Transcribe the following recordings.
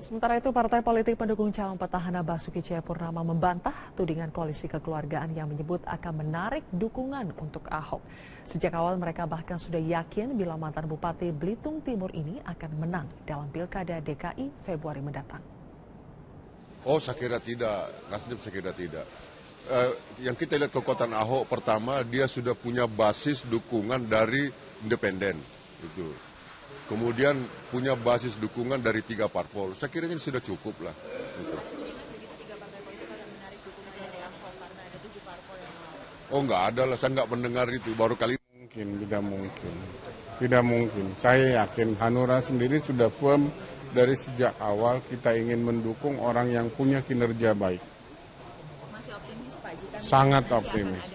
Sementara itu, partai politik pendukung calon petahana Basuki Cahayapurnama membantah tudingan koalisi kekeluargaan yang menyebut akan menarik dukungan untuk Ahok. Sejak awal mereka bahkan sudah yakin bila mantan Bupati Belitung Timur ini akan menang dalam Pilkada DKI Februari mendatang. Oh, saya kira tidak. Nasdem saya kira tidak. Yang kita lihat kekuatan Ahok, pertama dia sudah punya basis dukungan dari independen. Itu. Kemudian punya basis dukungan dari 3 parpol. Saya kira ini sudah cukup lah. Gitu. Oh, nggak ada lah. Saya nggak mendengar itu. Baru kali tidak mungkin. Tidak mungkin. Saya yakin Hanura sendiri sudah firm dari sejak awal kita ingin mendukung orang yang punya kinerja baik. Masih optimis Pak? Jika sangat optimis.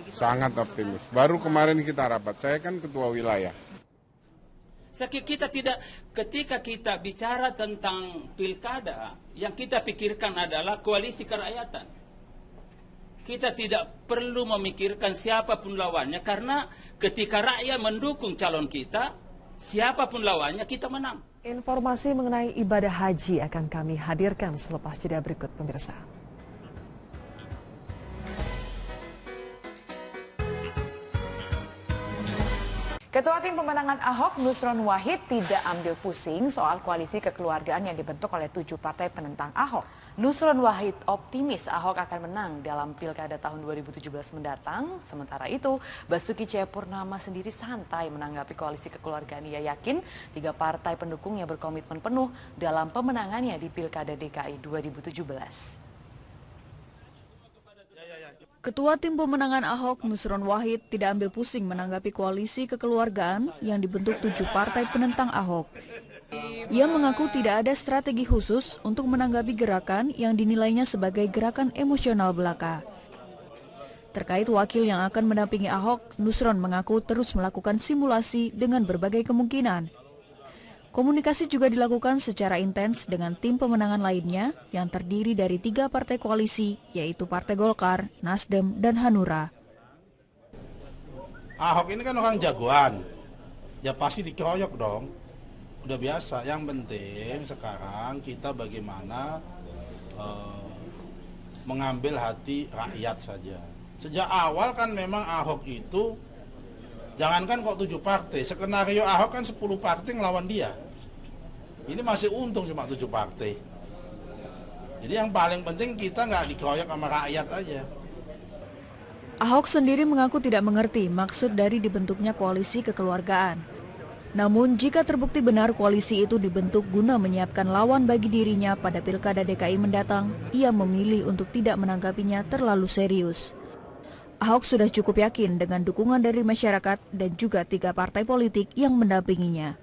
Sangat optimis. Baru kemarin kita rapat. Saya kan ketua wilayah. Kita tidak, ketika kita bicara tentang pilkada, yang kita pikirkan adalah koalisi kerakyatan. Kita tidak perlu memikirkan siapapun lawannya, karena ketika rakyat mendukung calon kita, siapapun lawannya kita menang. Informasi mengenai ibadah haji akan kami hadirkan selepas jeda berikut, pemirsa. Ketua Tim Pemenangan Ahok, Nusron Wahid, tidak ambil pusing soal koalisi kekeluargaan yang dibentuk oleh 7 partai penentang Ahok. Nusron Wahid optimis Ahok akan menang dalam Pilkada tahun 2017 mendatang. Sementara itu, Basuki Cahayapurnama sendiri santai menanggapi koalisi kekeluargaan. Ia yakin 3 partai pendukungnya berkomitmen penuh dalam pemenangannya di Pilkada DKI 2017. Ketua Tim Pemenangan Ahok, Nusron Wahid, tidak ambil pusing menanggapi koalisi kekeluargaan yang dibentuk 7 partai penentang Ahok. Ia mengaku tidak ada strategi khusus untuk menanggapi gerakan yang dinilainya sebagai gerakan emosional belaka. Terkait wakil yang akan mendampingi Ahok, Nusron mengaku terus melakukan simulasi dengan berbagai kemungkinan. Komunikasi juga dilakukan secara intens dengan tim pemenangan lainnya yang terdiri dari 3 partai koalisi, yaitu Partai Golkar, Nasdem, dan Hanura. Ahok ini kan orang jagoan, ya pasti dikeroyok dong, udah biasa. Yang penting sekarang kita bagaimana mengambil hati rakyat saja. Sejak awal kan memang Ahok itu, jangankan kok 7 partai, skenario Ahok kan 10 partai ngelawan dia. Ini masih untung cuma 7 partai. Jadi yang paling penting kita nggak dikeroyok sama rakyat aja. Ahok sendiri mengaku tidak mengerti maksud dari dibentuknya koalisi kekeluargaan. Namun jika terbukti benar koalisi itu dibentuk guna menyiapkan lawan bagi dirinya pada Pilkada DKI mendatang, ia memilih untuk tidak menanggapinya terlalu serius. Ahok sudah cukup yakin dengan dukungan dari masyarakat dan juga 3 partai politik yang mendampinginya.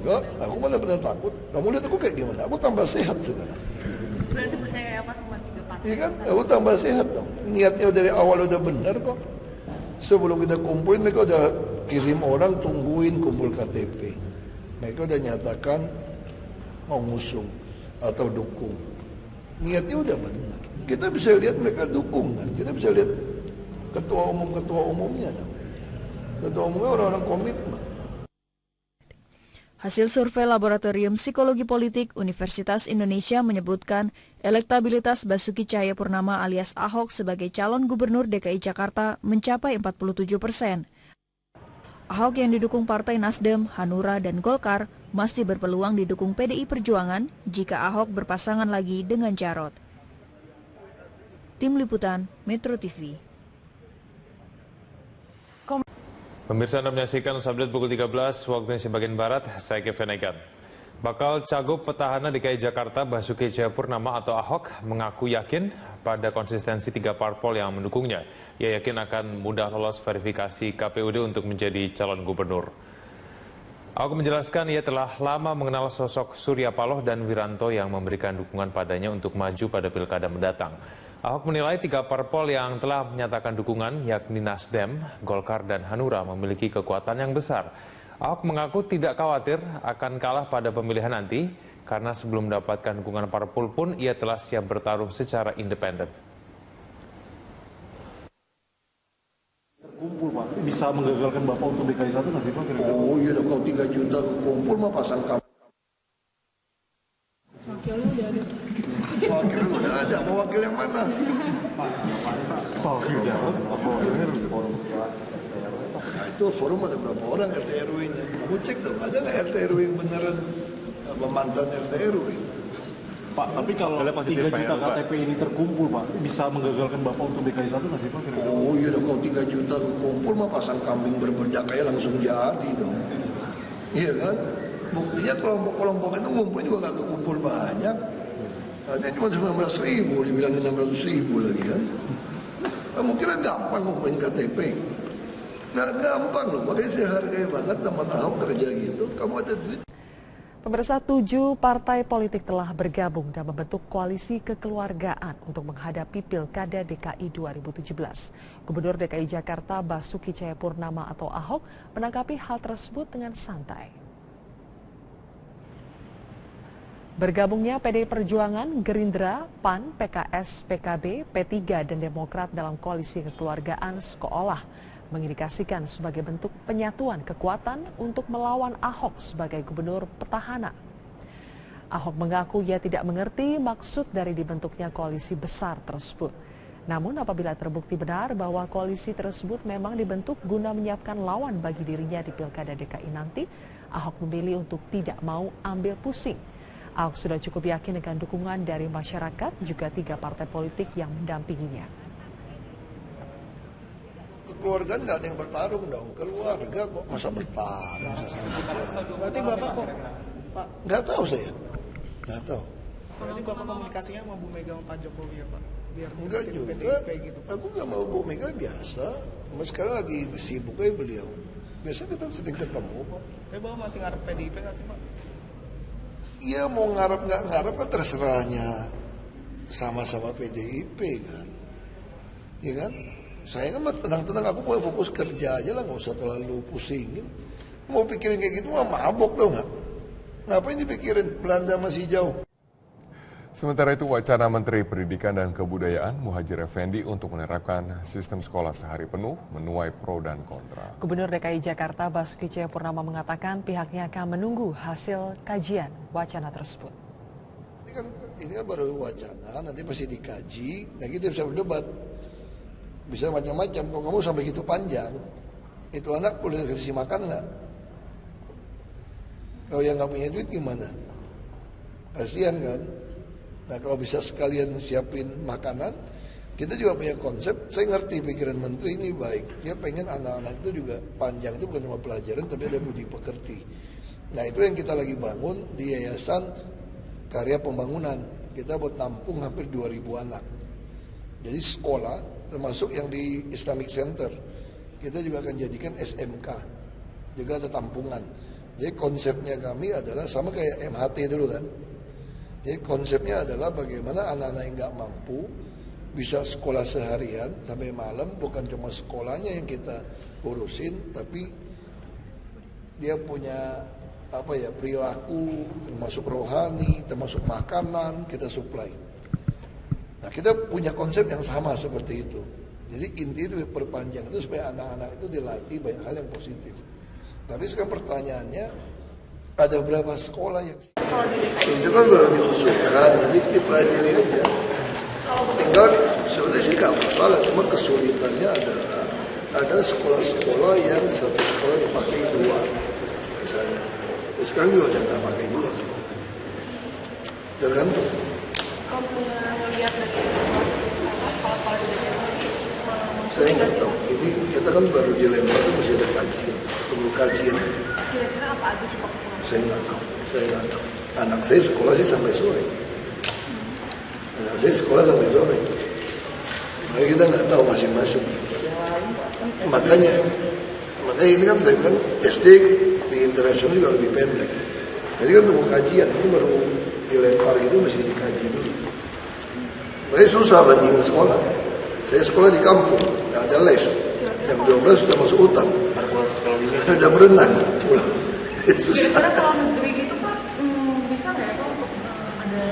Enggak, aku mana pernah takut. Kamu lihat aku kayak gimana? Aku tambah sehat sekarang. Berarti percaya apa sama 3 partai? Iya kan? Aku tambah sehat dong. Niatnya dari awal udah benar kok. Sebelum kita kumpulin, mereka udah kirim orang tungguin kumpul KTP. Mereka udah nyatakan mau ngusung atau dukung. Niatnya udah benar. Kita bisa lihat mereka dukung kan. Kita bisa lihat ketua umumnya dong. Ketua umumnya orang-orang komitmen. Hasil survei Laboratorium Psikologi Politik Universitas Indonesia menyebutkan elektabilitas Basuki Cahayapurnama alias Ahok sebagai calon gubernur DKI Jakarta mencapai 47%. Ahok yang didukung Partai Nasdem, Hanura, dan Golkar masih berpeluang didukung PDI Perjuangan jika Ahok berpasangan lagi dengan Jarot. Tim Liputan, Metro TV. Pemirsa, Anda menyaksikan Update pukul 13 waktu Indonesia bagian Barat, saya Kevin Egan. Bakal cagup petahana DKI Jakarta Basuki Cahayapurnama atau Ahok mengaku yakin pada konsistensi 3 parpol yang mendukungnya. Ia yakin akan mudah lolos verifikasi KPUD untuk menjadi calon gubernur. Ahok menjelaskan ia telah lama mengenal sosok Surya Paloh dan Wiranto yang memberikan dukungan padanya untuk maju pada pilkada mendatang. Ahok menilai 3 parpol yang telah menyatakan dukungan, yakni Nasdem, Golkar, dan Hanura, memiliki kekuatan yang besar. Ahok mengaku tidak khawatir akan kalah pada pemilihan nanti, karena sebelum mendapatkan dukungan parpol pun ia telah siap bertarung secara independen. Kumpul Pak, bisa menggagalkan Bapak untuk DKI 1 nanti Pak? Oh iya, kalau 3 juta kumpul mah pasang Wakilnya udah ada. Wakilnya udah ada, mau wakil yang mana? Wakil Jawa, Nah itu forum ada berapa orang RT RW-nya? Kamu cek dong, ada nggak RT RW yang beneran mantan RT RW? Pak, tapi kalau 3 juta KTP ini terkumpul, Pak, bisa menggagalkan Bapak untuk DKI 1 nggak sih, Pak? Oh iya dong, kalau 3 juta kumpul mah pasang kambing berbedak kayak langsung jadi dong. Iya kan? Buktinya kelompok-kelompok itu ngumpul juga nggak kekumpul banyak. Ada cuma 19.000, dibilangin 600.000 lagi kan. Kamu kira gampang ngomongin KTP? Nggak gampang loh, makanya saya hargai banget teman Ahok kerja gitu. Kamu ada duit. Pemirsa, 7 partai politik telah bergabung dan membentuk koalisi kekeluargaan untuk menghadapi Pilkada DKI 2017. Gubernur DKI Jakarta Basuki Cahayapurnama atau Ahok menanggapi hal tersebut dengan santai. Bergabungnya PDI Perjuangan, Gerindra, PAN, PKS, PKB, P3, dan Demokrat dalam koalisi kekeluargaan seolah mengindikasikan sebagai bentuk penyatuan kekuatan untuk melawan Ahok sebagai gubernur petahana. Ahok mengaku ia tidak mengerti maksud dari dibentuknya koalisi besar tersebut. Namun apabila terbukti benar bahwa koalisi tersebut memang dibentuk guna menyiapkan lawan bagi dirinya di Pilkada DKI nanti, Ahok memilih untuk tidak mau ambil pusing. Ahok sudah cukup yakin dengan dukungan dari masyarakat, juga 3 partai politik yang mendampinginya. Keluarga nggak ada yang bertarung dong, keluarga kok masa bertarung? Berarti Bapak kok, Pak? Nggak tahu saya, nggak tahu. Berarti Bapak komunikasinya sama Bu Mega sama Pak Jokowi ya Pak? Biar enggak juga, gitu. Aku nggak mau Bu Mega biasa, sekarang lagi sibuk aja beliau. Biasa kita sering ketemu kok. Tapi Bapak masih ngarep PDIP nggak sih Pak? Iya, mau ngarep nggak ngarep kan terserahnya, sama-sama PDIP kan, iya kan? Saya kan tenang-tenang, aku mau fokus kerja aja lah, nggak usah terlalu pusingin. Mau pikirin kayak gitu mah mabok dong nggak? Ngapain dipikirin? Belanda masih jauh. Sementara itu wacana Menteri Pendidikan dan Kebudayaan Muhadjir Effendi untuk menerapkan sistem sekolah sehari penuh menuai pro dan kontra. Gubernur DKI Jakarta Basuki Cahayapurnama mengatakan pihaknya akan menunggu hasil kajian wacana tersebut. Ini kan baru wacana, nanti pasti dikaji, nah kita bisa berdebat. Bisa macam-macam, kalau kamu sampai gitu panjang, itu anak boleh kasih makan nggak? Kalau yang nggak punya duit gimana? Kasihan kan? Nah kalau bisa sekalian siapin makanan, kita juga punya konsep, saya ngerti pikiran menteri ini baik. Dia pengen anak-anak itu juga panjang, itu bukan cuma pelajaran, tapi ada budi pekerti. Nah itu yang kita lagi bangun di Yayasan Karya Pembangunan. Kita buat nampung hampir 2.000 anak. Jadi sekolah, termasuk yang di Islamic Center, kita juga akan jadikan SMK, juga ada tampungan. Jadi konsepnya kami adalah sama kayak MHT dulu kan. Jadi konsepnya adalah bagaimana anak-anak yang nggak mampu bisa sekolah seharian sampai malam, bukan cuma sekolahnya yang kita urusin, tapi dia punya perilaku, termasuk rohani, termasuk makanan, kita supply. Nah kita punya konsep yang sama seperti itu. Jadi inti itu perpanjang itu supaya anak-anak itu dilatih banyak hal yang positif. Tapi sekarang pertanyaannya, ada berapa sekolah yang itu kan baru diusulkan, nanti dipelajari aja. Tinggal sebenarnya sih nggak masalah, cuma kesulitannya adalah ada sekolah-sekolah yang satu sekolah dipakai 2 misalnya. Ya, sekarang juga udah nggak pakai juga sih. Tergantung. Kalau misalnya melihat dari sekolah-sekolah di DKI, saya nggak tahu. Ini kita kan baru dilempar itu masih ada kajian, tunggu kajian aja. Kira-kira apa aja coba? Saya nggak tahu. Anak saya sekolah sih sampai sore. Anak saya sekolah sampai sore. Makanya kita nggak tahu masing-masing. Makanya ini kan saya bilang SD di internasional juga lebih pendek. Jadi kan tunggu kajian, ini baru dilempar gitu mesti dikaji dulu. Makanya susah bandingin sekolah. Saya sekolah di kampung, nggak ada les. Jam 12 sudah masuk hutan. Sudah berenang. Susah. Kira-kira kalau negeri gitu Pak, bisa nggak ya Pak untuk ada?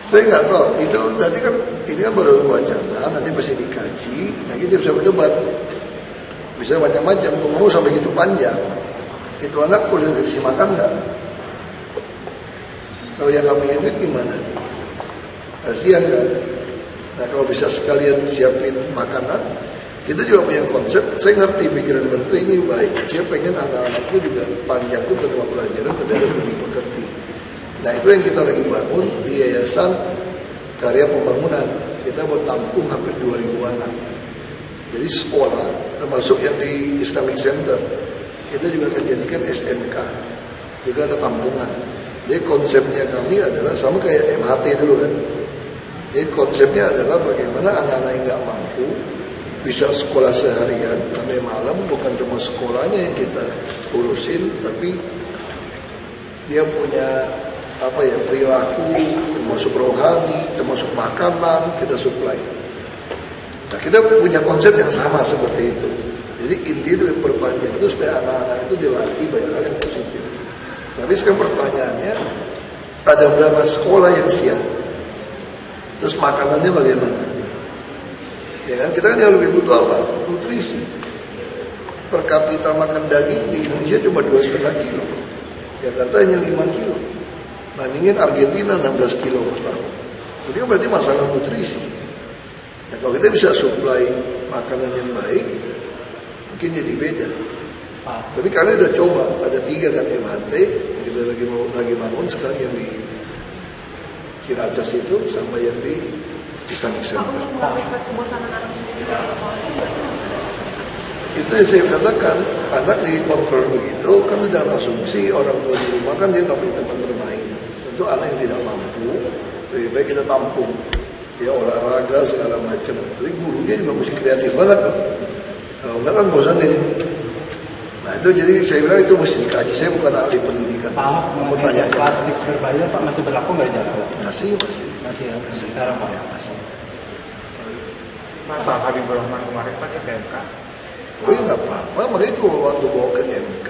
Saya nggak tahu. Itu nanti kan ini kan baru wacana, nanti pasti dikaji, nanti kita bisa berdebat. Bisa macam-macam. Kalau sampai gitu panjang, itu anak boleh kasih makan nggak? Kalau yang nggak punya duit gimana? Kasihan kan? Nah kalau bisa sekalian siapin makanan, kita juga punya konsep. Saya ngerti pikiran menteri ini baik. Dia pengen anak-anak itu juga panjang itu ke rumah pelajaran, tapi ada budi pekerti. Nah itu yang kita lagi bangun di Yayasan Karya Pembangunan. Kita buat tampung hampir 2.000 anak. Jadi sekolah, termasuk yang di Islamic Center, kita juga akan jadikan SMK. Juga ada tampungan. Jadi konsepnya kami adalah sama kayak MHT dulu kan. Jadi konsepnya adalah bagaimana anak-anak yang nggak mampu bisa sekolah seharian sampai malam, bukan cuma sekolahnya yang kita urusin, tapi dia punya perilaku, termasuk rohani, termasuk makanan, kita supply. Nah kita punya konsep yang sama seperti itu. Jadi intinya perpanjang itu supaya anak-anak itu dilatih banyak hal yang positif. Tapi sekarang pertanyaannya, ada berapa sekolah yang siap? Terus makanannya bagaimana? Ya kan, kita kan yang lebih butuh apa? Nutrisi. Per kapita makan daging di Indonesia cuma 2,5 kilo. Jakarta hanya 5 kilo. Bandingin Argentina 16 kilo per tahun. Jadi berarti masalah nutrisi. Nah, kalau kita bisa supply makanan yang baik, mungkin jadi beda. Tapi kalian udah coba, ada 3 kan MHT yang kita lagi bangun sekarang, yang di Ciracas itu sama yang di Islamic Center. Itu yang saya katakan, anak dikontrol begitu kan ada asumsi orang tua di rumah kan dia nggak punya tempat bermain. Untuk anak yang tidak mampu, lebih baik kita tampung, ya olahraga segala macam. Tapi gurunya juga mesti kreatif banget loh. Kalau enggak kan bosanin. Nah itu jadi saya bilang itu mesti dikaji. Saya bukan ahli pendidikan. Kamu tanya plastik berbahaya Pak masih berlaku nggak di Jakarta? Masih ya, masih sekarang Pak. Ya, masih. Masa Habibur Rahman kemarin Pak ke MK? Oh ya nggak apa-apa. Makanya waktu bawa ke MK,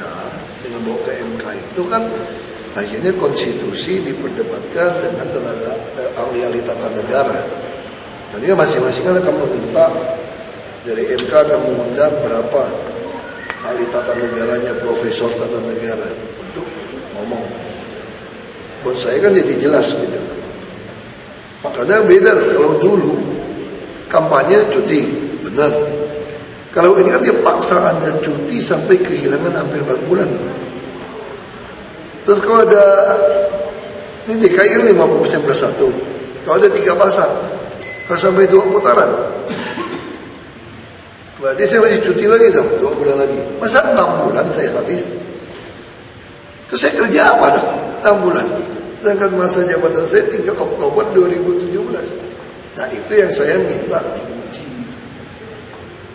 dengan bawa ke MK itu kan akhirnya konstitusi diperdebatkan dengan tenaga ahli-ahli tata negara. Dan dia masing-masing kan akan meminta dari MK akan mengundang berapa ahli tata negaranya, profesor tata negara untuk ngomong. Buat saya kan jadi jelas gitu. Karena beda loh, kalau dulu kampanye cuti, benar. Kalau ini kan dia paksa Anda cuti sampai kehilangan hampir 4 bulan. Terus kalau ada, ini DKI kan 50% plus 1. Kalau ada 3 pasang, kalau sampai 2 putaran, berarti saya masih cuti lagi dong, 2 bulan lagi. Masa 6 bulan saya habis? Terus saya kerja apa dong, 6 bulan? Sedangkan masa jabatan saya tinggal Oktober 2017. Nah itu yang saya minta diuji.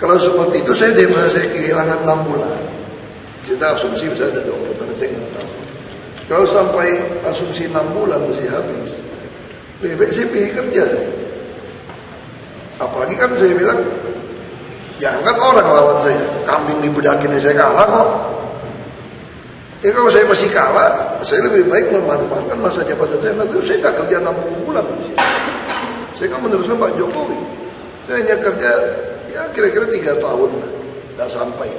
Kalau seperti itu saya daripada saya kehilangan 6 bulan. Kita asumsi bisa ada 2 putaran, saya nggak tahu. Kalau sampai asumsi 6 bulan masih habis, lebih baik saya pilih kerja dong. Apalagi kan saya bilang, jangan orang lawan saya, kambing dibedakin saya kalah kok. Ya kalau saya masih kalah, saya lebih baik memanfaatkan masa jabatan saya. Nanti saya nggak kerja 60 bulan di sini. Saya kan meneruskan Pak Jokowi. Saya hanya kerja ya kira-kira 3 tahun lah, nggak sampai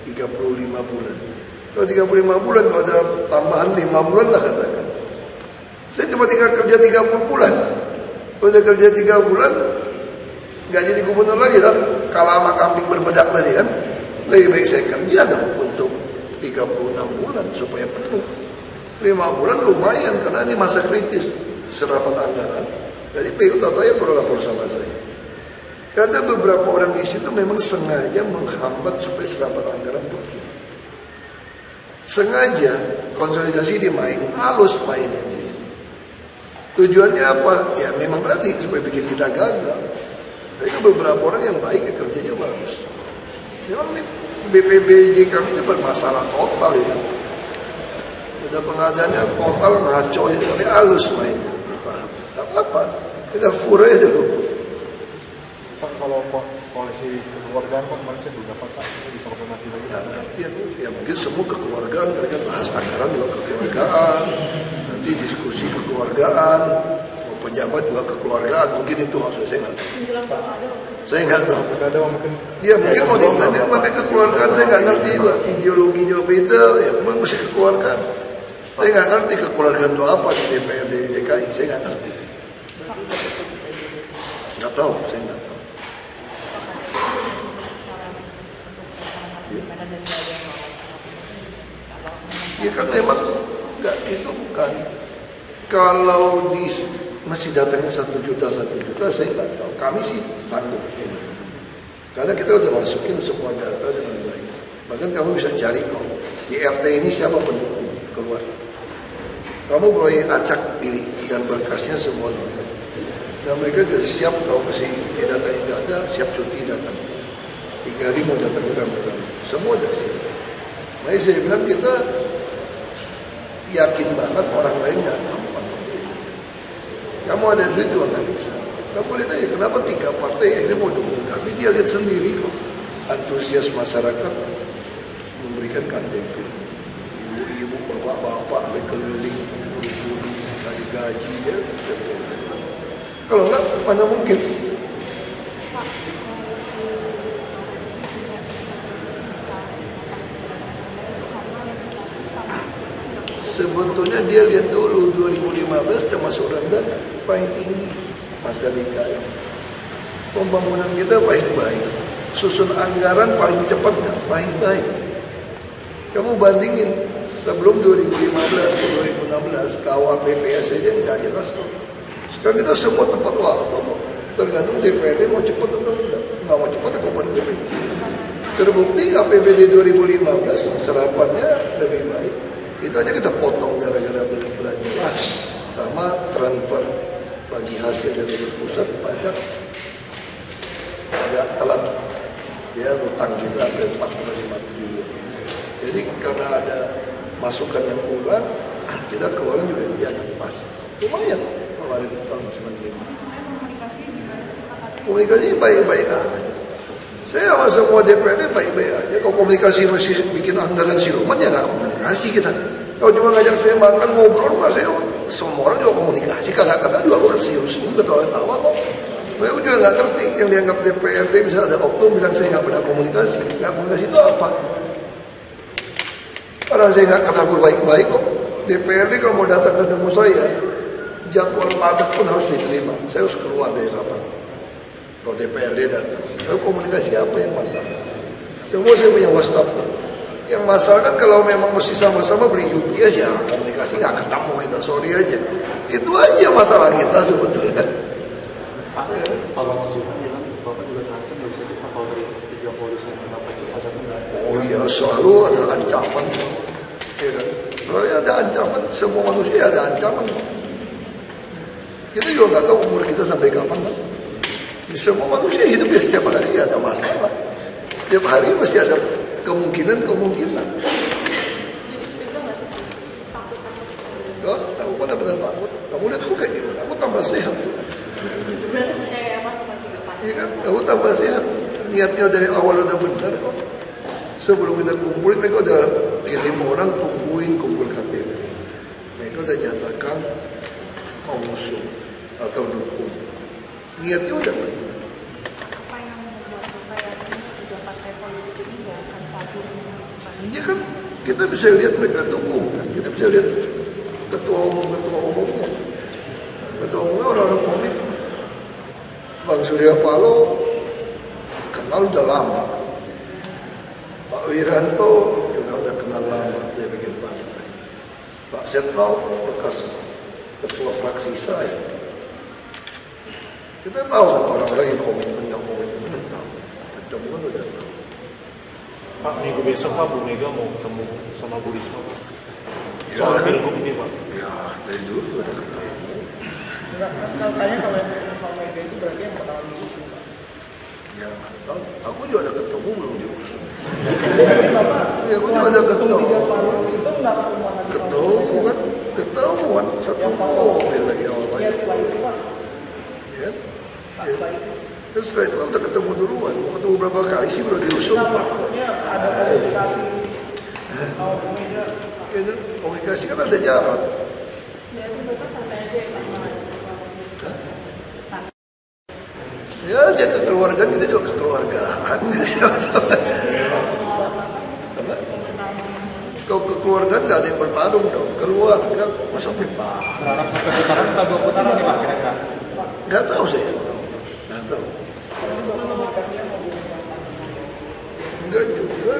35 bulan. Kalau 35 bulan, kalau ada tambahan 5 bulan lah katakan. Saya cuma tinggal kerja 30 bulan. Kalau udah kerja 3 bulan, nggak jadi gubernur lagi kan? Kalah sama kambing berbedak tadi kan? Lebih baik saya kerja dong untuk 36 bulan supaya penuh. 5 bulan lumayan karena ini masa kritis serapan anggaran. Jadi PU Tataya perlu lapor sama saya. Karena beberapa orang di situ memang sengaja menghambat supaya serapan anggaran kecil. Sengaja konsolidasi dimainin, halus mainin ini. Tujuannya apa? Ya memang tadi supaya bikin kita gagal. Tapi beberapa orang yang baik ya kerjanya bagus. Memang BPBJ kami itu bermasalah total itu. Ada pengadaannya total ngaco ya, tapi halus mainnya bertahap. Tak apa, kita fure dulu. Pak, kalau koalisi kekeluargaan Pak, kemarin saya belum dapat Pak, bisa koordinasi lagi. Ya mungkin semua kekeluargaan, mereka bahas anggaran juga kekeluargaan, nanti diskusi kekeluargaan, pejabat juga kekeluargaan, mungkin itu maksud saya nggak tahu. Saya nggak tahu. Ya mungkin mau dipakai kekeluargaan, saya nggak ngerti juga. Ideologinya beda, ya memang mesti kekeluargaan. Saya nggak ngerti kekeluargaan itu apa di DPRD DKI, saya nggak ngerti. Nggak tahu, saya nggak tahu. Ya kan memang nggak, itu bukan. Kalau di masih datangnya 1 juta, saya nggak tahu. Kami sih sanggup. Karena kita udah masukin semua data dengan baik. Bahkan kamu bisa cari kok di RT ini siapa pendukung keluar. Kamu boleh acak pilih dan berkasnya semua lengkap. Dan mereka sudah siap kalau masih di data yang nggak ada, siap cuti datang. 3 hari mau datang rame-rame. Semua sudah siap. Makanya saya bilang kita yakin banget orang lain nggak gampang. Kamu ada duit itu analisa. Kamu lihat aja kenapa 3 partai ini mau dukung kami. Dia lihat sendiri kok. Antusias masyarakat memberikan KTP. Ibu-ibu, bapak-bapak, sampai keliling, guru-guru, nggak digaji ya. Kalau enggak, mana mungkin? Sebetulnya dia lihat dulu 2015 termasuk rendah paling tinggi masa DKI. Pembangunan kita baik-baik. Susun anggaran paling cepat nggak? Paling baik. Kamu bandingin sebelum 2015 ke 2016 KUHP-PPS saja nggak jelas kok. Sekarang kita semua tepat waktu kok. Tergantung DPRD mau cepat atau enggak. Nggak mau cepat atau kuping. Terbukti APBD 2015 serapannya lebih baik. Itu aja kita potong gara-gara belanja sama transfer bagi hasil dari pusat pajak agak telat. Dia utang kita hampir 45 triliun. Jadi karena ada masukan yang kurang, kita keluarin juga jadi agak pas. Lumayan kemarin tahun 95. Komunikasi baik-baik aja. Saya sama semua DPRD baik-baik aja. Kalau komunikasi masih bikin anggaran siluman ya nggak komunikasi kita. Kalau cuma ngajak saya makan ngobrol, saya semua orang juga komunikasi. Kata-kata juga aku senyum-senyum, ketawa-tawa kok. Aku juga nggak ngerti yang dianggap DPRD misalnya ada oknum bilang saya nggak pernah komunikasi. Nggak komunikasi itu apa? Orang saya nggak kenal baik-baik kok. DPRD kalau mau datang ketemu saya, jadwal padat pun harus diterima. Saya harus keluar dari rapat. Kalau DPRD datang, lalu komunikasi apa yang masalah? Semua saya punya WhatsApp. Yang masalah kan kalau memang mesti sama-sama beli UPS ya komunikasi nggak ketemu itu, sorry aja. Itu aja masalah kita sebetulnya. Oh iya, selalu ada ancaman. Ya kan? Kalau ada ancaman, semua manusia ada ancaman. Kita juga nggak tahu umur kita sampai kapan kan. Semua manusia hidupnya setiap hari ada masalah. Setiap hari masih ada kemungkinan. Aku mana pernah takut. Kamu lihat aku kayak gini, aku tambah sehat. Berarti percaya apa sama 3 partai? Iya kan, aku tambah sehat. Niatnya dari awal udah benar kok. Sebelum kita kumpulin, mereka udah kirim orang tungguin kumpul KTP. Mereka udah nyatakan mau ngusung atau dukung. Niatnya udah benar. Apa yang membuat supaya 3 partai politik ini nggak akan padu? Iya kan, kita bisa lihat mereka dukung kan. Kita bisa lihat ketua umumnya. Ketua umumnya orang-orang komitmen. Bang Surya Paloh kenal udah lama. Pak Wiranto juga udah kenal lama, dia bikin partai. Pak Setnov bekas ketua fraksi saya. Kita tahu kan orang-orang yang komitmen, nggak komitmen, kita tahu. Ketemu kan udah tahu. Pak, minggu besok Pak, Bu Mega mau ketemu sama Bu Risma Pak. Ya, soal pilgub ini Pak. Ya, dari dulu udah ketemu. Katanya kalau yang ketemu sama Mega itu berarti yang pertama diusung Pak. Ya nggak tahu. Aku juga ada ketemu belum diusung. Ya, aku juga ada ketemu. Itu nggak Ketemu kan satu mobil lagi sama Pak. Ya setelah itu Pak. Ya. Terus setelah itu kan udah ketemu duluan. Mau ketemu berapa kali sih baru diusung. Maksudnya ada komunikasi. Kalau Bu Mega. Komunikasi kan ada jarak. Ya itu Bapak santai aja Pak. Ya, jaga kekeluargaan, kita juga kekeluargaan. Kalau kekeluargaan kekeluargaan nggak ada yang bertarung dong. Keluarga kok masa bertarung. Berharap sampai putaran atau 2 putaran nih Pak kira-kira? Nggak tahu saya. Nggak tahu. Enggak juga.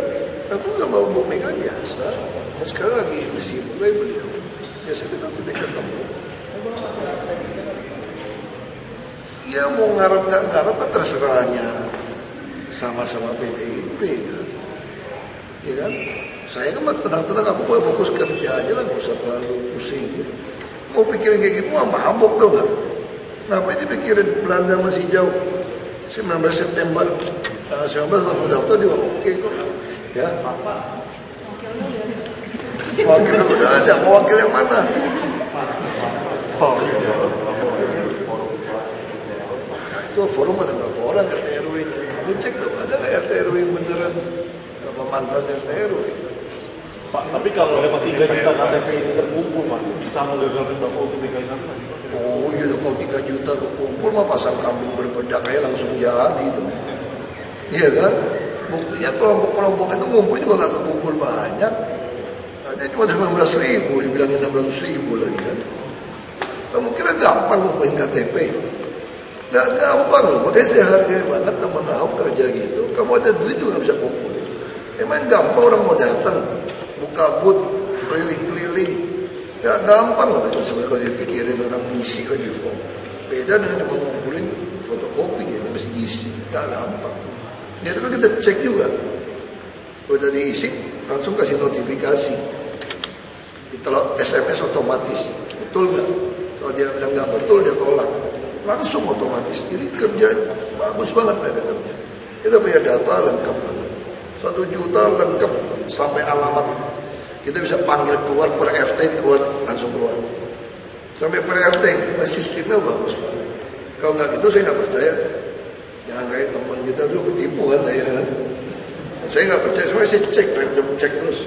Aku nggak mau Bu Mega biasa. Dan sekarang lagi bersibuk kayak beliau. Biasa kita sedang ketemu. Ya mau ngarep nggak ngarep kan terserahnya. Sama-sama PDIP kan. Ya kan? Saya kan tenang-tenang, aku mau fokus kerja aja lah, nggak usah terlalu pusing. Mau pikirin kayak gitu, mabok tuh kan. Ngapain dipikirin, Belanda masih jauh. 19 September, tanggal 19 lalu daftar juga oke kok. Ya. Wakilnya udah ada, mau wakil yang mana? Nah, itu forum ada berapa orang RT RW-nya? Lu cek dong, ada nggak RT RW yang beneran apa mantan RT RW? Pak, tapi kalau 3 juta KTP ini terkumpul, Pak, bisa menggagalkan Bapak untuk DKI sana? Oh iya, kalau 3 juta terkumpul mah pasang kambing berbedak aja langsung jadi itu. Iya kan? Buktinya kelompok-kelompok itu ngumpul juga gak kekumpul banyak. Ada cuma 19.000, dibilangin 16.000 lagi kan. Kamu kira gampang ngumpulin KTP? Gak gampang loh, makanya saya hargai banget teman Ahok kerja gitu. Kamu ada duit juga bisa kumpulin. Emang gampang orang mau datang, buka booth, keliling-keliling. Gak gampang loh itu sebenarnya kalau dipikirin orang ngisi lagi form. Beda dengan cuma ngumpulin fotokopi, ya, itu mesti isi, gak gampang. Ya itu kan kita cek juga. Kalau udah diisi, langsung kasih notifikasi. Kalau SMS otomatis, betul nggak? Kalau dia bilang nggak betul, dia tolak. Langsung otomatis. Jadi kerja bagus banget mereka kerja. Kita punya data lengkap banget. 1 juta lengkap sampai alamat. Kita bisa panggil keluar per RT, keluar langsung keluar. Sampai per RT, sistemnya bagus banget. Kalau nggak gitu saya nggak percaya. Jangan kayak teman kita tuh ketipu kan saya kan. Saya nggak percaya, saya cek, random cek terus.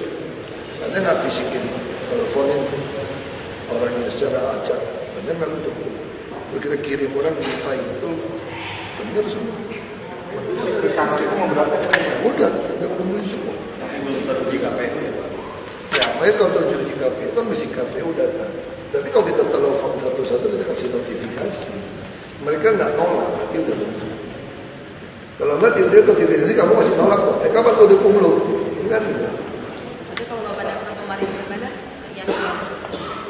Katanya nggak fisik ini, teleponin orangnya secara acak. Katanya nggak dukung. Terus kita kirim orang intai betul, bener semua. Udah kumpulin semua. Tapi belum teruji KPU. Ya, makanya kalau teruji KPU kan mesti KPU data. Tapi kalau kita telepon satu-satu kita kasih notifikasi. Mereka nggak nolak, berarti udah benar. Kalau enggak dia notifikasi kamu masih nolak tuh. Kapan kau dukung lo? Ini kan enggak. Tapi kalau Bapak daftar kemarin gimana? Yang lolos.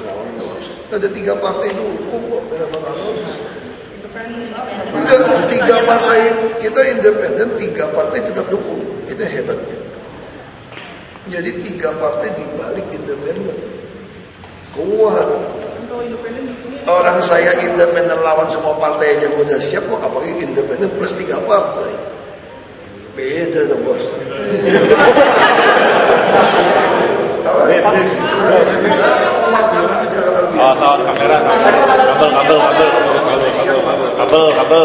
Lolos. Ada 3 partai dukung kok. Kenapa nggak lolos? Enggak, 3 partai kita independen, 3 partai tetap dukung. Itu hebatnya. Jadi 3 partai dibalik independen. Kuat. Orang saya independen lawan semua partai aja udah siap kok, apalagi independen plus 3 partai. Beda dong bos. Awas kamera. Kabel.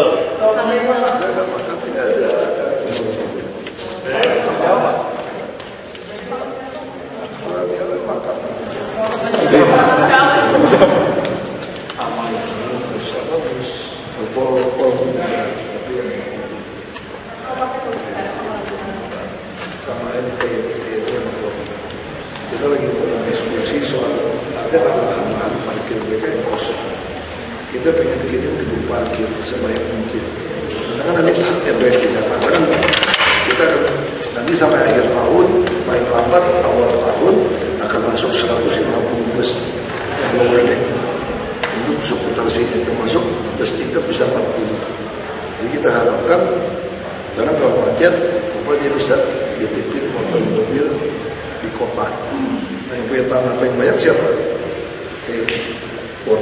Kita lagi mau diskusi soal ada lahan parkir mereka yang kosong. Kita pengen bikinin gedung parkir sebanyak mungkin. Karena nanti RW di Jakarta kan kita akan nanti sampai akhir tahun, paling lambat awal tahun akan masuk 150 bus yang lower deck untuk seputar sini, termasuk bus tingkat bisa 40. Jadi kita harapkan karena kalau macet apa dia bisa ditipin mobil di kota. Nah yang punya tanah paling banyak siapa? Bor.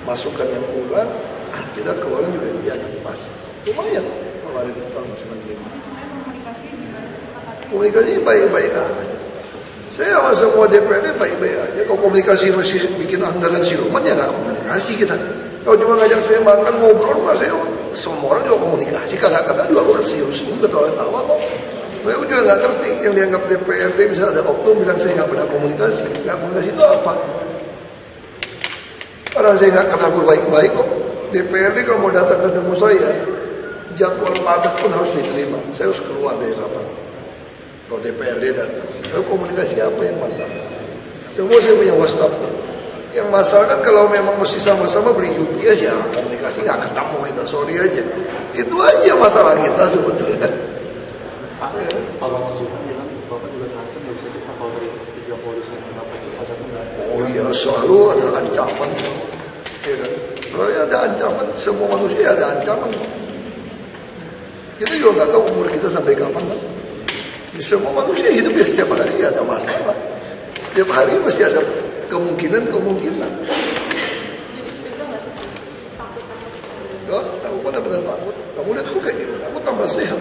Masukan yang kurang, kita keluarin juga jadi agak pas. Lumayan kemarin tahun 95. Komunikasi baik-baik aja. Saya sama semua DPRD baik-baik aja. Kalau komunikasi masih bikin anggaran siluman ya nggak komunikasi kita. Kalau cuma ngajak saya makan ngobrol, mas saya semua orang juga komunikasi. Kata-kata juga aku senyum-senyum ketawa-tawa kok. Saya juga nggak ngerti yang dianggap DPRD misalnya ada oknum bilang saya nggak pernah komunikasi. Nggak komunikasi itu apa? Orang saya nggak kenal baik-baik kok. DPRD kalau mau datang ketemu saya, jadwal padat pun harus diterima. Saya harus keluar dari rapat. Kalau DPRD datang, lalu komunikasi apa yang masalah? Semua saya punya WhatsApp. Yang masalah kan kalau memang mesti sama-sama beli UPS ya komunikasi nggak ketemu itu, sorry aja. Itu aja masalah kita sebetulnya. Oh iya, selalu ada ancaman. Ya kan? Kalau ada ancaman, semua manusia ada ancaman. Kita juga nggak tahu umur kita sampai kapan kan. Semua manusia hidup ya setiap hari ada masalah. Setiap hari masih ada kemungkinan. Enggak, aku mana pernah takut. Kamu lihat aku kayak gini, aku tambah sehat.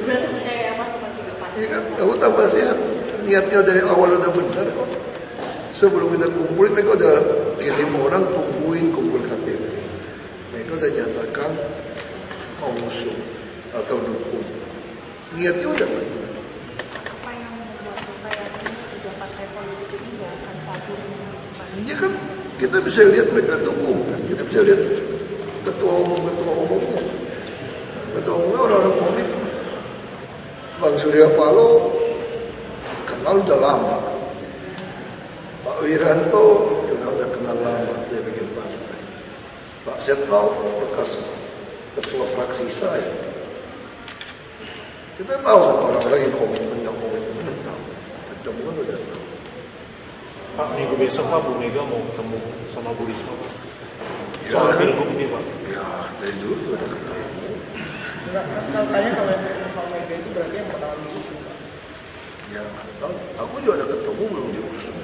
Berarti percaya ya Pak sama 3 partai? Iya kan, aku tambah sehat. Niatnya dari awal udah benar kok. Sebelum kita kumpulin, mereka udah kirim orang tungguin kumpul KTP. Mereka udah nyatakan mau ngusung atau dukung. Niatnya udah benar. Apa yang membuat kita yakin 3 partai politik ini nggak akan kabur? Iya kan, kita bisa lihat mereka dukung kan. Kita bisa lihat ketua umumnya. Ketua umumnya orang-orang komitmen. Bang Surya Paloh kenal udah lama. Pak Wiranto juga udah kenal lama, dia bikin partai. Pak Setnov bekas ketua fraksi saya. Kita tahu kan orang-orang yang komitmen, nggak komitmen, kita tahu. Ketemu kan udah tahu. Pak, minggu besok Pak, Bu Mega mau ketemu sama Bu Risma Pak. Ya, soal pilgub ini Pak. Ya, dari dulu udah ketemu. Katanya kalau yang soal Mega itu berarti yang pertama diusung Pak. Ya nggak tahu. Aku juga ada ketemu belum diusung.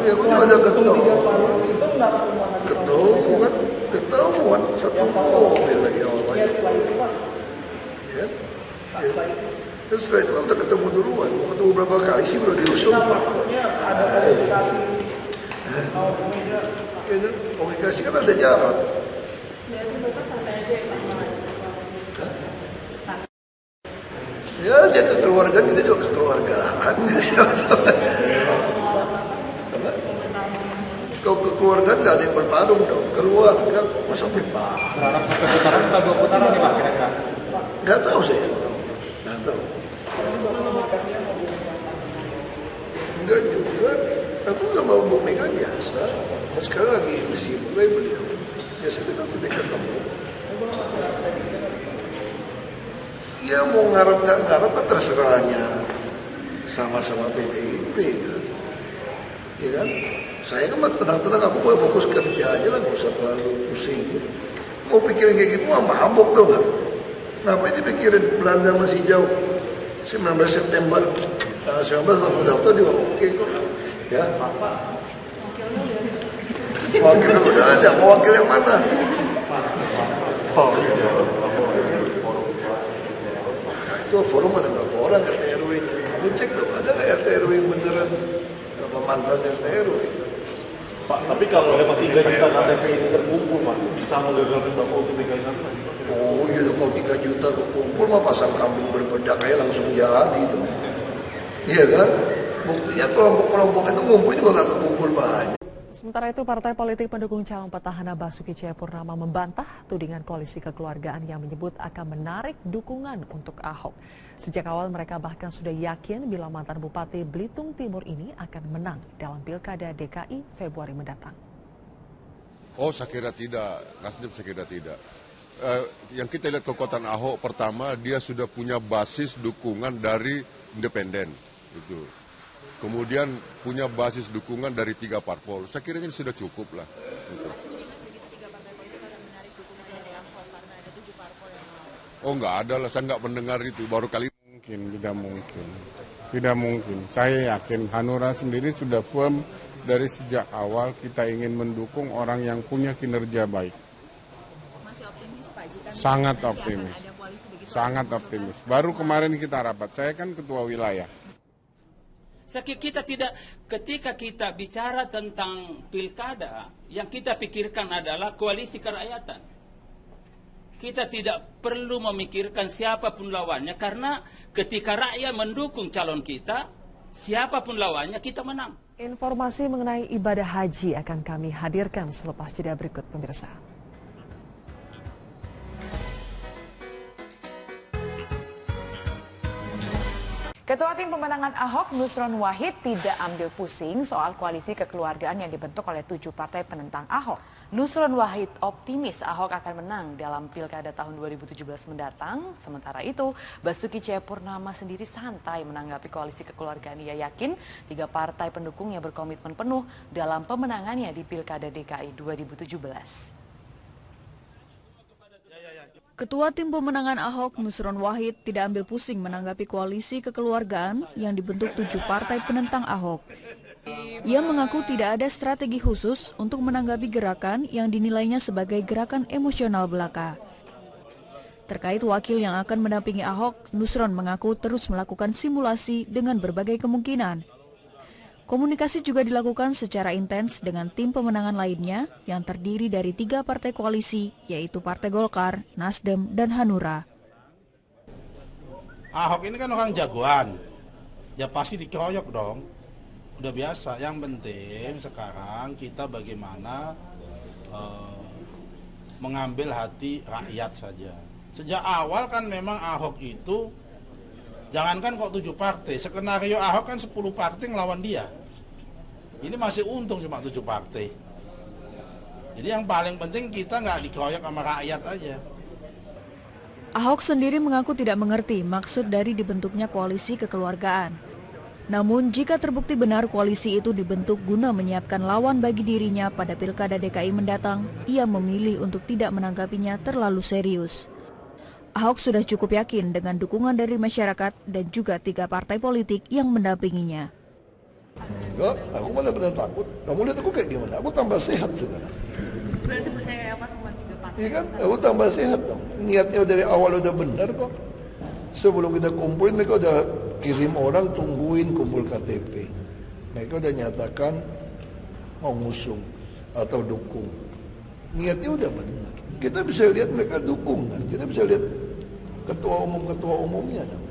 Ya aku juga ada ketemu. Ketemu kan satu mobil lagi awalnya. Ya setelah itu Pak. Ya. Terus setelah itu kan udah ketemu duluan. Mau ketemu berapa kali sih baru diusung. Maksudnya ada komunikasi mau Mega. Ya, komunikasi kan ada jarak. Ya itu Bapak santai aja Pak. Ya, dia kekeluargaan, kita juga kekeluargaan. Kalau kekeluargaan nggak ada yang bertarung dong. Keluarga kok masa bertarung. Berharap sampai putaran atau 2 putaran nih Pak kira-kira? Nggak tahu saya. Nggak tahu. Enggak juga. Aku nggak mau Bu Mega biasa. Sekarang lagi sibuk kayak beliau. Biasa kita sering ketemu. Ya mau ngarep nggak ngarep kan terserahnya, sama-sama PDIP kan, ya kan? Saya kan tenang-tenang, aku mau fokus kerja aja lah, nggak usah terlalu pusing. Mau pikirin kayak gitu mah mabok tuh kan? Ngapain dipikirin Belanda masih jauh? 19 September, tanggal 19 aku daftar juga oke kok, ya. Wakilnya udah ada, mau wakil yang mana? Itu forum ada berapa orang RT RW-nya? Kamu cek dong, ada nggak RT RW yang beneran apa mantan RT RW? Pak, tapi kalau 3 juta KTP ini terkumpul Pak, bisa menggagalkan Bapak untuk legalisasi? Oh iya, kalau 3 juta kekumpul mah pasang kambing berbedak aja langsung jadi dong. Iya kan? Buktinya kelompok-kelompok itu ngumpul juga nggak kekumpul banyak. Sementara itu, Partai Politik pendukung calon petahana Basuki Cahayapurnama membantah tudingan koalisi kekeluargaan yang menyebut akan menarik dukungan untuk Ahok. Sejak awal mereka bahkan sudah yakin bila mantan Bupati Belitung Timur ini akan menang dalam Pilkada DKI Februari mendatang. Oh, saya kira tidak. Nasdem saya kira tidak. Yang kita lihat kekuatan Ahok, pertama dia sudah punya basis dukungan dari independen. Itu. Kemudian punya basis dukungan dari 3 parpol. Saya kira ini sudah cukup lah. Oh nggak ada lah, saya nggak mendengar itu. Baru kali tidak mungkin. Saya yakin Hanura sendiri sudah firm dari sejak awal kita ingin mendukung orang yang punya kinerja baik. Masih optimis Pak jika Sangat optimis. Sangat optimis. Baru kemarin kita rapat. Saya kan ketua wilayah. Kita tidak, ketika kita bicara tentang pilkada, yang kita pikirkan adalah koalisi kerakyatan. Kita tidak perlu memikirkan siapapun lawannya, karena ketika rakyat mendukung calon kita, siapapun lawannya kita menang. Informasi mengenai ibadah haji akan kami hadirkan selepas jeda berikut, pemirsa. Ketua Tim Pemenangan Ahok, Nusron Wahid, tidak ambil pusing soal koalisi kekeluargaan yang dibentuk oleh 7 partai penentang Ahok. Nusron Wahid optimis Ahok akan menang dalam Pilkada tahun 2017 mendatang. Sementara itu, Basuki Cahayapurnama sendiri santai menanggapi koalisi kekeluargaan. Ia yakin 3 partai pendukungnya berkomitmen penuh dalam pemenangannya di Pilkada DKI 2017. Ketua Tim Pemenangan Ahok, Nusron Wahid, tidak ambil pusing menanggapi koalisi kekeluargaan yang dibentuk 7 partai penentang Ahok. Ia mengaku tidak ada strategi khusus untuk menanggapi gerakan yang dinilainya sebagai gerakan emosional belaka. Terkait wakil yang akan mendampingi Ahok, Nusron mengaku terus melakukan simulasi dengan berbagai kemungkinan. Komunikasi juga dilakukan secara intens dengan tim pemenangan lainnya yang terdiri dari 3 partai koalisi, yaitu Partai Golkar, Nasdem, dan Hanura. Ahok ini kan orang jagoan, ya pasti dikeroyok dong, udah biasa. Yang penting sekarang kita bagaimana mengambil hati rakyat saja. Sejak awal kan memang Ahok itu, jangankan kok 7 partai, skenario Ahok kan 10 partai ngelawan dia. Ini masih untung cuma 7 partai. Jadi yang paling penting kita nggak dikeroyok sama rakyat aja. Ahok sendiri mengaku tidak mengerti maksud dari dibentuknya koalisi kekeluargaan. Namun jika terbukti benar koalisi itu dibentuk guna menyiapkan lawan bagi dirinya pada Pilkada DKI mendatang, ia memilih untuk tidak menanggapinya terlalu serius. Ahok sudah cukup yakin dengan dukungan dari masyarakat dan juga 3 partai politik yang mendampinginya. Enggak, aku mana pernah takut. Kamu lihat aku kayak gimana? Aku tambah sehat sekarang. Berarti percaya apa sama 3 partai? Iya kan? Aku tambah sehat dong. Niatnya dari awal udah benar kok. Sebelum kita kumpulin, mereka udah kirim orang tungguin kumpul KTP. Mereka udah nyatakan mau ngusung atau dukung. Niatnya udah benar. Kita bisa lihat mereka dukung kan. Kita bisa lihat ketua umumnya dong.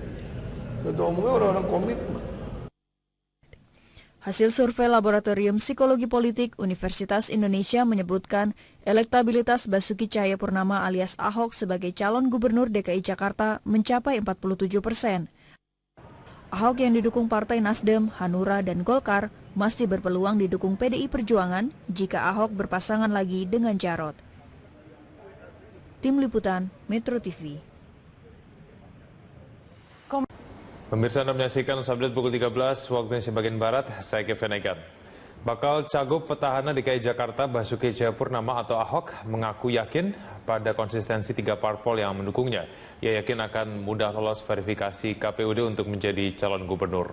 Ketua umumnya orang-orang komitmen. Hasil survei Laboratorium Psikologi Politik Universitas Indonesia menyebutkan elektabilitas Basuki Cahayapurnama alias Ahok sebagai calon gubernur DKI Jakarta mencapai 47%. Ahok yang didukung Partai Nasdem, Hanura, dan Golkar masih berpeluang didukung PDI Perjuangan jika Ahok berpasangan lagi dengan Jarot. Tim Liputan, Metro TV. Pemirsa, Anda menyaksikan update pukul 13 waktu Indonesia bagian Barat, saya Kevin Egan. Bakal Cagup Petahana DKI Jakarta Basuki Cahayapurnama atau Ahok mengaku yakin pada konsistensi 3 parpol yang mendukungnya. Ia yakin akan mudah lolos verifikasi KPUD untuk menjadi calon gubernur.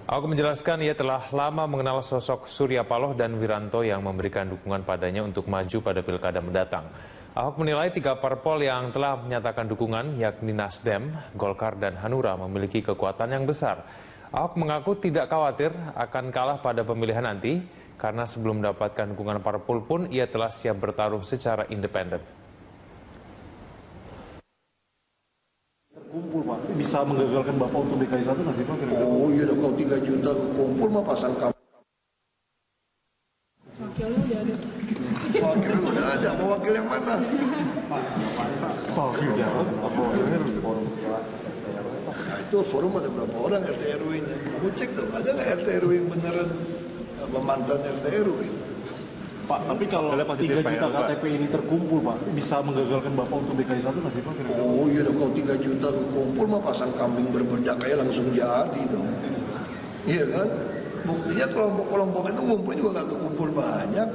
Ahok menjelaskan ia telah lama mengenal sosok Surya Paloh dan Wiranto yang memberikan dukungan padanya untuk maju pada pilkada mendatang. Ahok menilai 3 parpol yang telah menyatakan dukungan, yakni Nasdem, Golkar, dan Hanura, memiliki kekuatan yang besar. Ahok mengaku tidak khawatir akan kalah pada pemilihan nanti, karena sebelum mendapatkan dukungan parpol pun ia telah siap bertarung secara independen. Terkumpul Pak, bisa menggagalkan Bapak untuk DKI 1 nggak sih Pak? Oh iya, kalau 3 juta kumpul mah pasang kamu. Wakilnya udah ada. Wakilnya udah ada, mau wakil yang mana? Wakil Jarot, wakilnya harus forum. Nah itu forum ada berapa orang RT RW-nya? Kamu cek dong, ada nggak RT RW yang beneran mantan RT RW? Pak, tapi kalau 3 juta KTP ini terkumpul Pak, bisa menggagalkan Bapak untuk DKI 1 nggak sih Pak? Oh iya dong, kalau 3 juta kumpul mah pasang kambing berbedak aja langsung jadi dong. Iya kan? Buktinya kelompok-kelompok itu ngumpul juga nggak kekumpul banyak.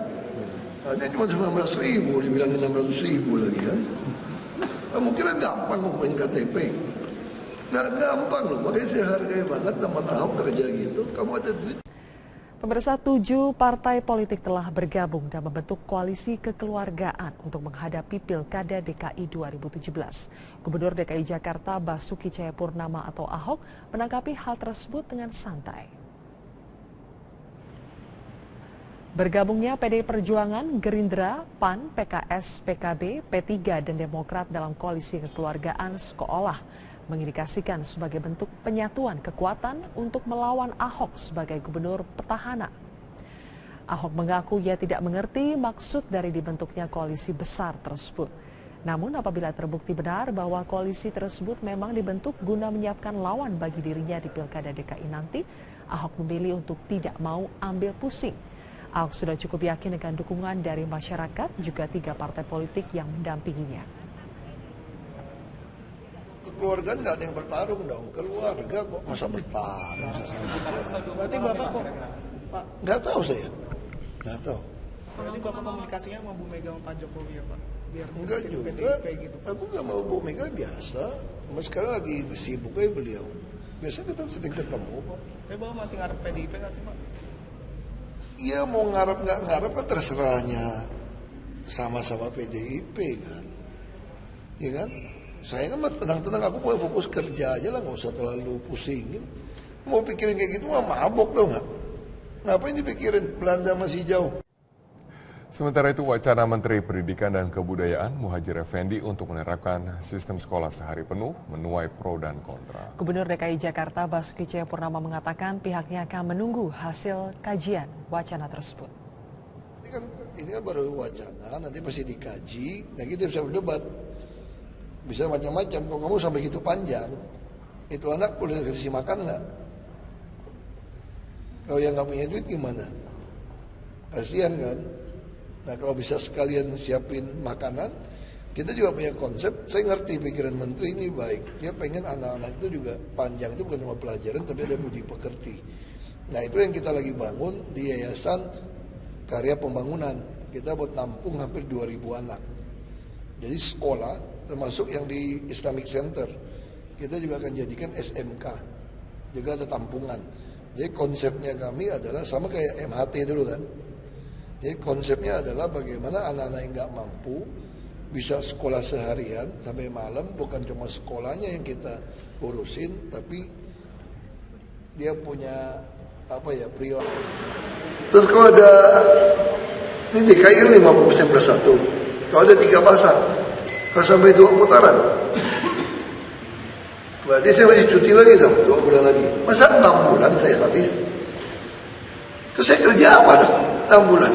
Ada cuma 19.000, dibilangin 600.000 lagi kan. Kamu kira gampang ngomongin KTP? Nggak gampang loh, makanya saya hargai banget teman Ahok kerja gitu. Kamu ada duit. Pemirsa, 7 partai politik telah bergabung dan membentuk koalisi kekeluargaan untuk menghadapi Pilkada DKI 2017. Gubernur DKI Jakarta Basuki Cahayapurnama atau Ahok menanggapi hal tersebut dengan santai. Bergabungnya PDI Perjuangan, Gerindra, PAN, PKS, PKB, P3, dan Demokrat dalam koalisi kekeluargaan seolah mengindikasikan sebagai bentuk penyatuan kekuatan untuk melawan Ahok sebagai gubernur petahana. Ahok mengaku ia tidak mengerti maksud dari dibentuknya koalisi besar tersebut. Namun apabila terbukti benar bahwa koalisi tersebut memang dibentuk guna menyiapkan lawan bagi dirinya di Pilkada DKI nanti, Ahok memilih untuk tidak mau ambil pusing. Ahok sudah cukup yakin dengan dukungan dari masyarakat, juga 3 partai politik yang mendampinginya. Keluarga nggak ada yang bertarung dong, keluarga kok masa bertarung? Berarti Bapak kok, Pak? Nggak tahu saya, nggak tahu. Berarti Bapak komunikasinya sama Bu Mega sama Pak Jokowi ya Pak? Biar enggak juga, gitu. Aku nggak mau Bu Mega biasa, sekarang lagi sibuk aja beliau. Biasanya kita sering ketemu kok. Tapi Bapak masih ngarep PDIP nggak sih Pak? Iya, mau ngarep nggak ngarep kan terserahnya sama-sama PDIP kan, ya kan? Saya kan tenang-tenang, aku mau fokus kerja aja lah, nggak usah terlalu pusingin. Mau pikirin kayak gitu mah mabok dong nggak? Ngapain dipikirin? Belanda masih jauh. Sementara itu, wacana Menteri Pendidikan dan Kebudayaan Muhadjir Effendi untuk menerapkan sistem sekolah sehari penuh menuai pro dan kontra. Gubernur DKI Jakarta Basuki Cahayapurnama mengatakan pihaknya akan menunggu hasil kajian wacana tersebut. Ini kan baru wacana, nanti pasti dikaji, nah kita bisa berdebat. Bisa macam-macam, kalau kamu sampai gitu panjang, itu anak boleh kasih makan nggak? Kalau yang nggak punya duit gimana? Kasihan kan? Nah kalau bisa sekalian siapin makanan, kita juga punya konsep. Saya ngerti pikiran menteri ini baik. Dia pengen anak-anak itu juga panjang, itu bukan cuma pelajaran, tapi ada budi pekerti. Nah itu yang kita lagi bangun di Yayasan Karya Pembangunan. Kita buat nampung hampir 2.000 anak. Jadi sekolah, termasuk yang di Islamic Center, kita juga akan jadikan SMK. Juga ada tampungan. Jadi konsepnya kami adalah sama kayak MHT dulu kan. Jadi konsepnya adalah bagaimana anak-anak yang nggak mampu bisa sekolah seharian sampai malam, bukan cuma sekolahnya yang kita urusin, tapi dia punya perilaku. Terus kalau ada ini DKI kan 50% plus 1. Kalau ada 3 pasang, kalau sampai 2 putaran, berarti saya masih cuti lagi dong, 2 bulan lagi. Masa 6 bulan saya habis? Terus saya kerja apa dong? 6 bulan.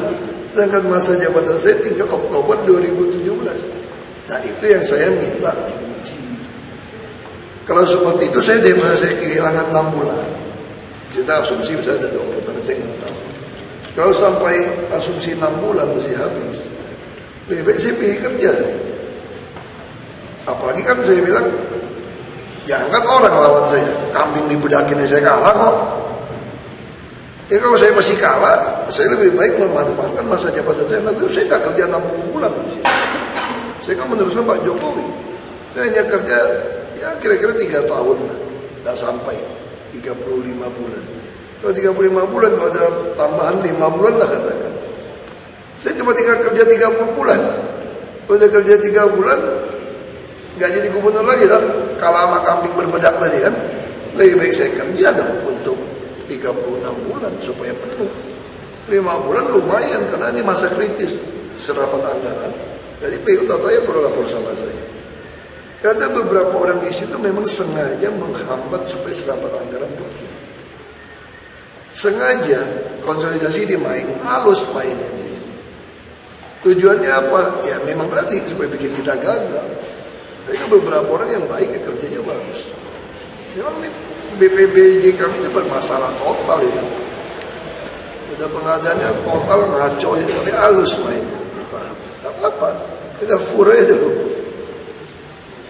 Sedangkan masa jabatan saya tinggal Oktober 2017. Nah itu yang saya minta diuji. Kalau seperti itu saya daripada saya kehilangan 6 bulan. Kita asumsi bisa ada 2 putaran, saya nggak tahu. Kalau sampai asumsi 6 bulan masih habis, lebih baik saya pilih kerja dong. Apalagi kan saya bilang, jangan orang lawan saya, kambing dibedakin saya kalah kok. Ya kalau saya masih kalah, saya lebih baik memanfaatkan masa jabatan saya. Nanti saya nggak kerja 60 bulan di sini. Saya kan meneruskan Pak Jokowi. Saya hanya kerja ya kira-kira 3 tahun lah, nggak sampai 35 bulan. Kalau 35 bulan, kalau ada tambahan 5 bulan lah katakan. Saya cuma tinggal kerja 30 bulan. Kalau udah kerja 3 bulan, nggak jadi gubernur lagi kan? Kalah sama kambing berbedak tadi kan? Lebih baik saya kerja dong untuk 36 bulan supaya penuh. 5 bulan lumayan karena ini masa kritis serapan anggaran. Jadi PU Tataya perlu lapor sama saya. Karena beberapa orang di situ memang sengaja menghambat supaya serapan anggaran kecil. Sengaja konsolidasi dimainin, halus mainin ini. Tujuannya apa? Ya memang tadi supaya bikin kita gagal. Tapi beberapa orang yang baik ya kerjanya bagus. Memang nih BPBJ kami ini bermasalah total itu. Ada pengadaannya total ngaco ya, tapi halus mainnya bertahap. Tak apa-apa, kita furai dulu.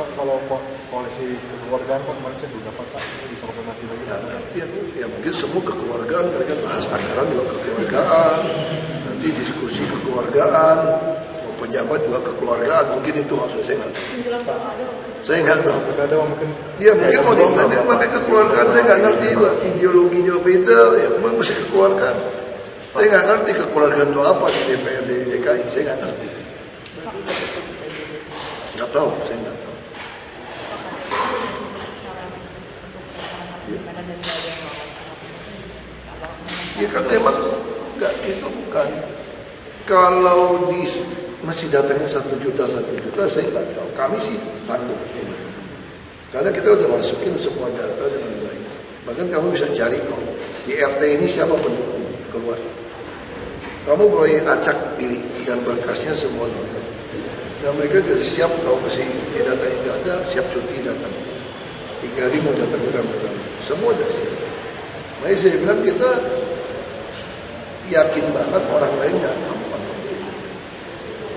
Pak, kalau koalisi kekeluargaan Pak, kemarin saya belum dapat Pak, bisa koordinasi lagi. Ya mungkin semua kekeluargaan, karena kan bahas anggaran juga kekeluargaan, nanti diskusi kekeluargaan, mau pejabat juga kekeluargaan, mungkin itu maksud saya nggak tahu. Saya nggak tahu. Ya mungkin mau nanti pakai kekeluargaan, saya nggak ngerti juga, ideologinya beda, ya memang mesti kekeluargaan. Saya nggak ngerti kekeluargaan itu apa di DPRD DKI, saya nggak ngerti. Nggak tahu, saya nggak tahu. Ya kan memang nggak itu bukan. Kalau masih datangnya 1 juta, saya nggak tahu. Kami sih sanggup. Karena kita udah masukin semua data dengan baik. Bahkan kamu bisa cari kok, di RT ini siapa pendukung keluar. Kamu boleh acak pilih dan berkasnya semua nonton. Dan mereka sudah siap kalau masih di data yang nggak ada, siap cuti datang. 3 hari mau datang rame-rame. Semua sudah siap. Makanya saya bilang kita yakin banget orang lain nggak gampang.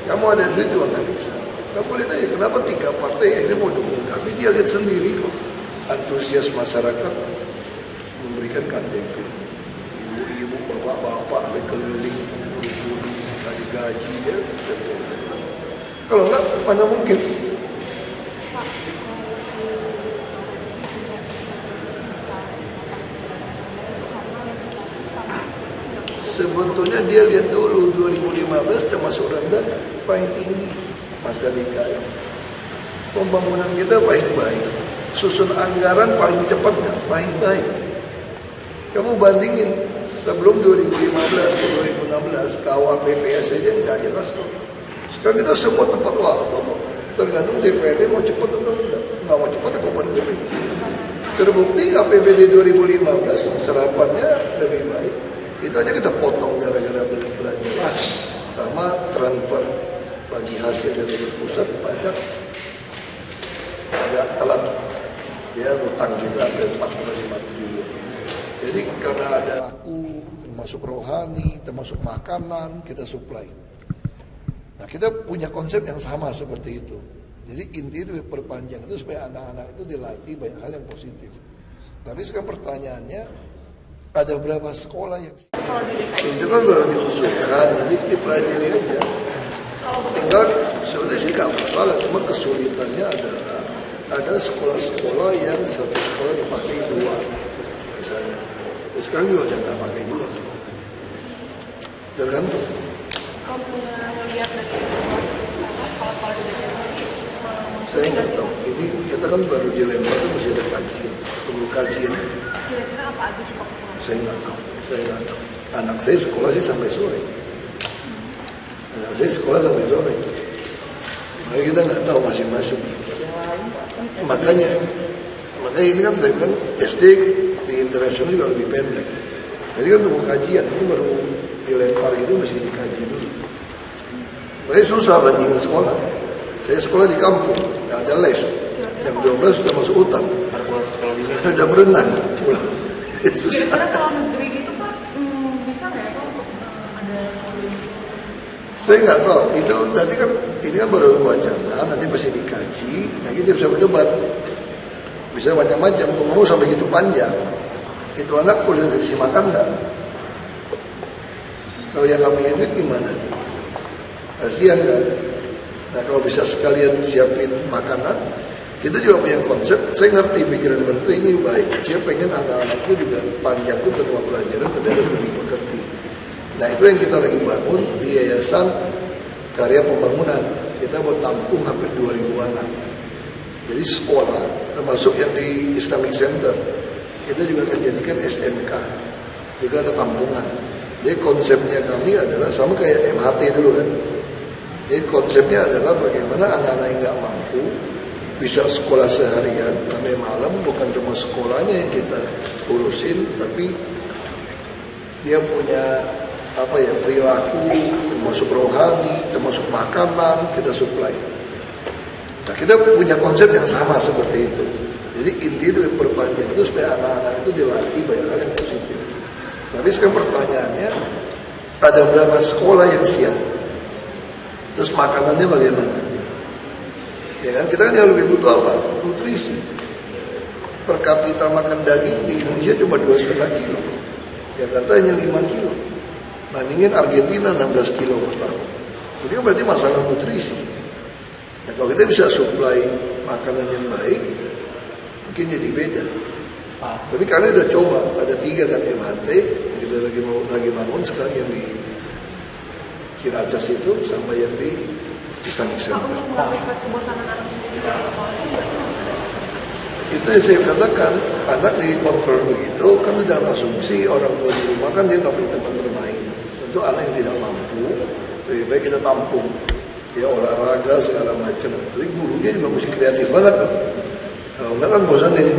Kamu ada duit itu analisa. Kamu lihat aja kenapa 3 partai ini mau dukung kami. Dia lihat sendiri kok. Antusias masyarakat memberikan KTP. Ibu-ibu, bapak-bapak, sampai keliling, guru-guru, nggak digaji ya. Kalau enggak, mana mungkin? Sebetulnya dia lihat dulu 2015 termasuk rendah paling tinggi masa DKI. Pembangunan kita paling baik. Susun anggaran paling cepat nggak? Paling baik. Kamu bandingin sebelum 2015 ke 2016 KUHP-PS aja nggak jelas kok. Sekarang kita semua tepat waktu. Tergantung DPRD mau cepat atau enggak. Nggak mau cepat aku kuping. Terbukti APBD 2015 serapannya lebih baik. Itu aja kita potong gara-gara belanja sama transfer bagi hasil dari pusat pajak agak telat. Ya utang kita ada 45 triliun. Jadi karena ada aku termasuk rohani, termasuk makanan kita supply. Nah kita punya konsep yang sama seperti itu. Jadi inti itu perpanjang itu supaya anak-anak itu dilatih banyak hal yang positif. Tapi sekarang pertanyaannya ada berapa sekolah yang itu kan baru diusulkan, nanti dipelajari aja. Tinggal sebenarnya sih nggak masalah, cuma kesulitannya adalah ada sekolah-sekolah yang satu sekolah dipakai 2 misalnya. Sekarang juga udah nggak pakai juga sih. Tergantung. Kalau misalnya melihat dari sekolah-sekolah di Jakarta ini, saya nggak tahu. Ini kita kan baru dilempar itu masih ada kajian, perlu kajian. Kira-kira apa aja coba? Saya nggak tahu. Anak saya sekolah sih sampai sore. Anak saya sekolah sampai sore. Makanya kita nggak tahu masing-masing. Makanya ini kan saya bilang SD di internasional juga lebih pendek. Jadi kan tunggu kajian, ini baru dilempar gitu mesti dikaji dulu. Makanya susah bandingin sekolah. Saya sekolah di kampung, nggak ada les. Jam 12 sudah masuk hutan. Ada berenang. Susah. Kira-kira kalau negeri gitu Pak, bisa nggak ya Pak untuk ada Saya nggak tahu. Itu nanti kan ini kan baru wacana, nanti mesti dikaji, nanti dia bisa berdebat. Bisa macam-macam. Kalau mau sampai gitu panjang, itu anak boleh dikasih makan nggak? Kalau yang nggak punya duit gimana? Kasihan kan? Nah kalau bisa sekalian siapin makanan, kita juga punya konsep. Saya ngerti pikiran menteri ini baik. Dia pengen anak-anak itu juga panjang itu terima pelajaran, tapi ada budi pekerti. Nah itu yang kita lagi bangun di Yayasan Karya Pembangunan. Kita buat tampung hampir 2.000 anak. Jadi sekolah, termasuk yang di Islamic Center, kita juga akan jadikan SMK. Juga ada tampungan. Jadi konsepnya kami adalah sama kayak MHT dulu kan. Jadi konsepnya adalah bagaimana anak-anak yang nggak mampu bisa sekolah seharian sampai malam, bukan cuma sekolahnya yang kita urusin, tapi dia punya perilaku, termasuk rohani, termasuk makanan kita supply. Nah kita punya konsep yang sama seperti itu. Jadi inti itu perpanjang itu supaya anak-anak itu dilatih banyak hal yang positif. Tapi sekarang pertanyaannya ada berapa sekolah yang siap? Terus makanannya bagaimana? Ya kan kita kan yang lebih butuh apa? Nutrisi. Per kapita makan daging di Indonesia cuma 2,5 kilo. Jakarta hanya 5 kilo. Bandingin Argentina 16 kilo per tahun. Jadi kan berarti masalah nutrisi. Nah, kalau kita bisa supply makanan yang baik, mungkin jadi beda. Tapi kalian udah coba, ada 3 kan MHT yang kita lagi bangun sekarang yang di Ciracas itu sama yang di Islamic Center. Itu yang saya katakan, anak dikontrol begitu kan udah asumsi orang tua di rumah kan dia nggak punya tempat bermain. Untuk anak yang tidak mampu, lebih baik kita tampung, ya olahraga segala macam. Tapi gurunya juga mesti kreatif banget loh. enggak kan bosanin.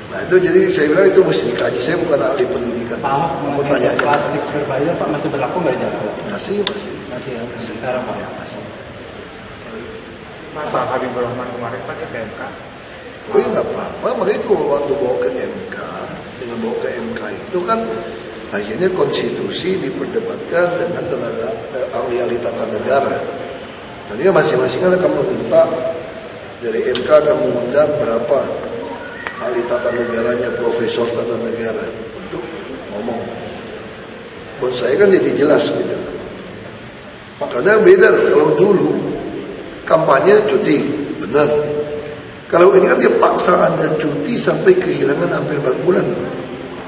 Nah itu jadi saya bilang itu mesti dikaji. Saya bukan ahli pendidikan. Pak, mau tanya plastik berbahaya Pak masih berlaku nggak di Jakarta? Masih ya, masih sekarang Pak. Ya, masih. Pak Habibur Rahman kemarin Pak ke MK. Oh ya nggak apa-apa, makanya waktu bawa ke MK, dengan bawa ke MK itu kan akhirnya konstitusi diperdebatkan dengan tenaga ahli-ahli tata negara. Nanti masing-masing kan akan meminta dari MK akan mengundang berapa ahli tata negaranya, profesor tata negara untuk ngomong. Buat saya kan jadi jelas gitu. Karena beda loh, kalau dulu kampanye cuti, benar. Kalau ini kan dia paksa Anda cuti sampai kehilangan hampir 4 bulan.